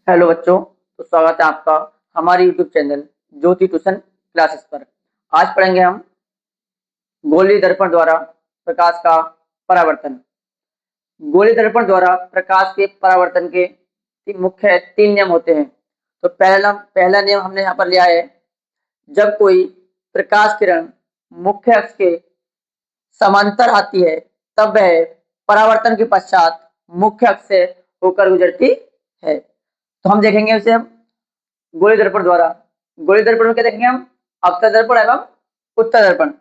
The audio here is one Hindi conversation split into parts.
हेलो बच्चों, तो स्वागत है आपका हमारे यूट्यूब चैनल ज्योति ट्यूशन क्लासेस पर। आज पढ़ेंगे हम गोलीय दर्पण द्वारा प्रकाश का परावर्तन। गोलीय दर्पण द्वारा प्रकाश के परावर्तन के मुख्य तीन नियम होते हैं। तो पहला नियम हमने यहाँ पर लिया है, जब कोई प्रकाश किरण मुख्य अक्ष के समांतर आती है तब वह परावर्तन के पश्चात मुख्य अक्ष से होकर गुजरती है। तो हम देखेंगे उसे हम गोलीय दर्पण द्वारा। गोलीय दर्पण में क्या देखेंगे हम? अवतल दर्पण एवं उत्तल दर्पण।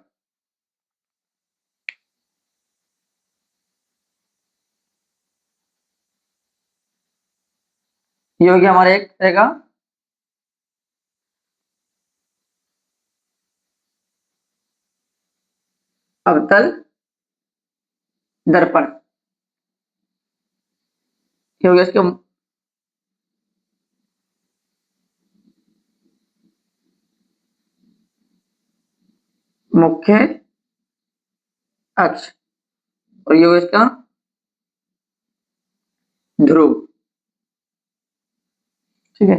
ये हो गया हमारा एक तरह का अवतल दर्पण। ये हो गया इसके मुख्य अक्ष और ये हो गया इसका ध्रुव। ठीक है,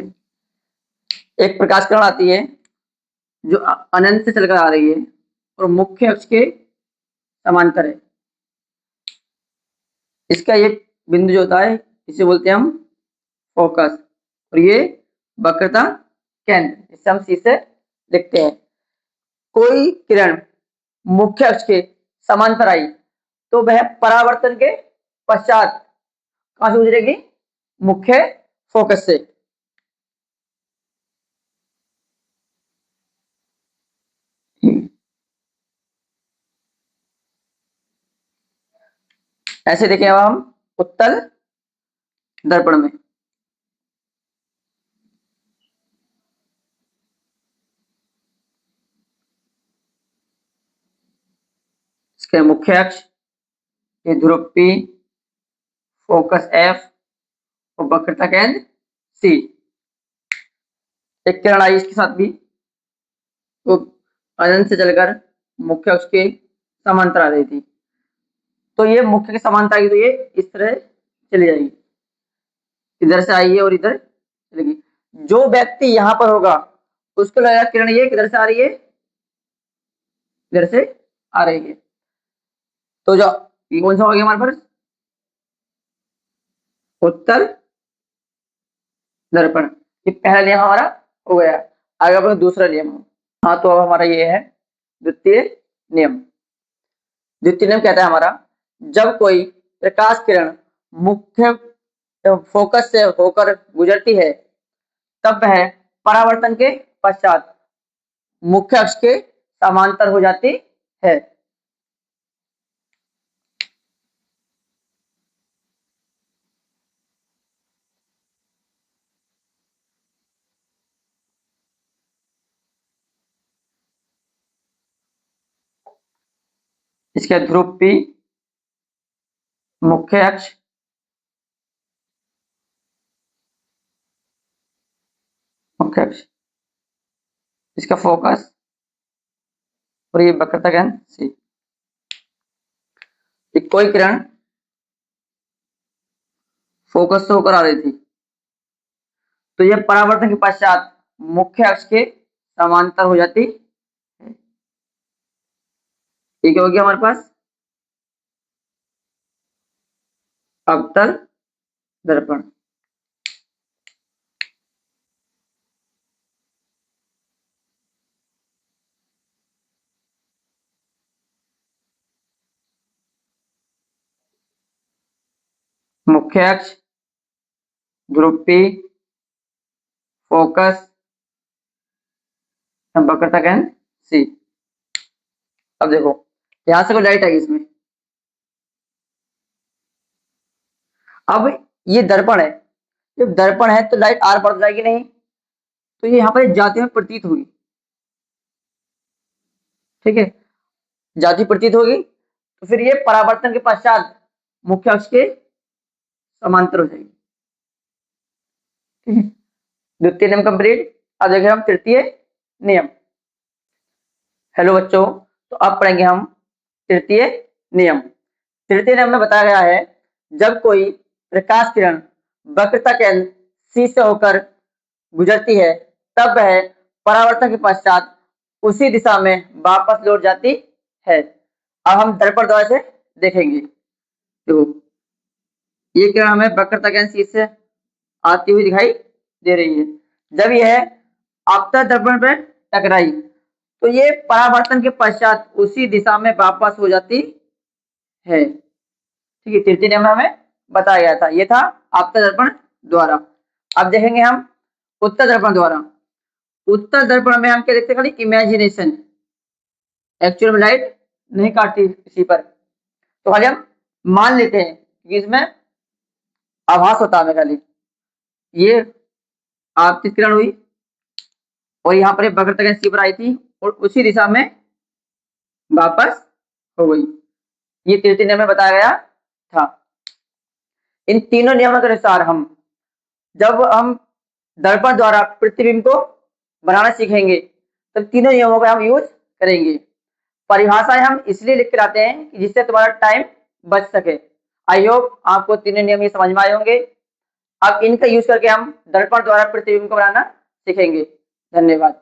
एक प्रकाश किरण आती है जो अनंत से चलकर आ रही है और मुख्य अक्ष के समांतर है। इसका ये बिंदु जो होता है इसे बोलते हैं हम फोकस, और ये वक्रता केंद्र, इसे हम सी से लिखते हैं। कोई किरण मुख्य अक्ष के समांतर आई तो वह परावर्तन के पश्चात कहां से गुजरेगी? मुख्य फोकस से। ऐसे देखें अब हम उत्तल दर्पण में। इसके मुख्य अक्ष, ये ध्रुव P, फोकस F और वक्रता केंद्र C। एक किरण आई इसके साथ भी, तो अनंत से चलकर मुख्य अक्ष के समांतर आ रही थी। तो ये मुख्य के समांतर आएगी तो ये इस तरह चली जाएगी, इधर से आई है और इधर चलेगी। जो व्यक्ति यहां पर होगा उसको लगेगा किरण ये किधर से आ रही है? इधर से आ रही है। तो जो ये कौन सा हो गया हमारे पास? उत्तल दर्पण। ये पहला नियम हमारा हो गया। आगे अपना दूसरा नियम। हाँ, तो अब हमारा ये है द्वितीय नियम। द्वितीय नियम कहता है हमारा, जब कोई प्रकाश किरण मुख्य फोकस से होकर गुजरती है तब वह परावर्तन के पश्चात मुख्य अक्ष के समांतर हो जाती है। इसके ध्रुव P, मुख्य अक्ष, मुख्य अक्ष, इसका फोकस और ये वक्रता केंद्र C। कोई किरण फोकस से होकर आ रही थी तो यह परावर्तन के पश्चात मुख्य अक्ष के समांतर हो जाती है। ठीक हो गया हमारे पास अवतल दर्पण। मुख्य अक्ष, ध्रुव P, फोकस, वक्रता केंद्र C। अब देखो यहां से कोई लाइट आएगी इसमें। अब ये दर्पण है, जब दर्पण है तो लाइट आर पार जाएगी नहीं, तो ये यहाँ पर जाती हुई प्रतीत हुई। ठीक है, जाती प्रतीत होगी तो फिर ये परावर्तन के पश्चात मुख्य अक्ष के समांतर हो जाएगी। ठीक है, द्वितीय नियम कंप्लीट। अब देखें हम तृतीय नियम। हेलो बच्चों, तो अब पढ़ेंगे हम तृतीय नियम। तृतीय नियम में बताया गया है, जब कोई प्रकाश किरण वक्रता केंद्र सी से होकर गुजरती है तब वह परावर्तन के पश्चात उसी दिशा में वापस लौट जाती है। अब हम दर्पण द्वारा से देखेंगे। तो ये किरण हमें वक्रता के सी से आती हुई दिखाई दे रही है। जब यह आपतन दर्पण पर टकराई तो ये परावर्तन के पश्चात उसी दिशा में वापस हो जाती है। ठीक है, तृतीय नियम में हमें बताया गया था, ये था आपतन दर्पण द्वारा। अब देखेंगे हम उत्तल दर्पण द्वारा। उत्तल दर्पण में हम क्या देखते हैं, खाली इमेजिनेशन, एक्चुअल में लाइट नहीं काटती किसी पर, तो खाली हम मान लेते हैं कि इसमें आभास होता है। खाली ये आपतित किरण हुई और यहाँ पर वक्रता सी पर आई थी और उसी दिशा में वापस हो गई। ये तृतीय नियम में बताया गया था। इन तीनों नियमों के अनुसार जब हम दर्पण द्वारा प्रतिबिंब को बनाना सीखेंगे तब तीनों नियमों का हम यूज करेंगे। परिभाषाएं हम इसलिए लिख के लाते हैं कि जिससे तुम्हारा टाइम बच सके। आई होप आपको तीनों नियम ये समझ में आए होंगे। अब इनका यूज करके हम दर्पण द्वारा प्रतिबिंब को बनाना सीखेंगे। धन्यवाद।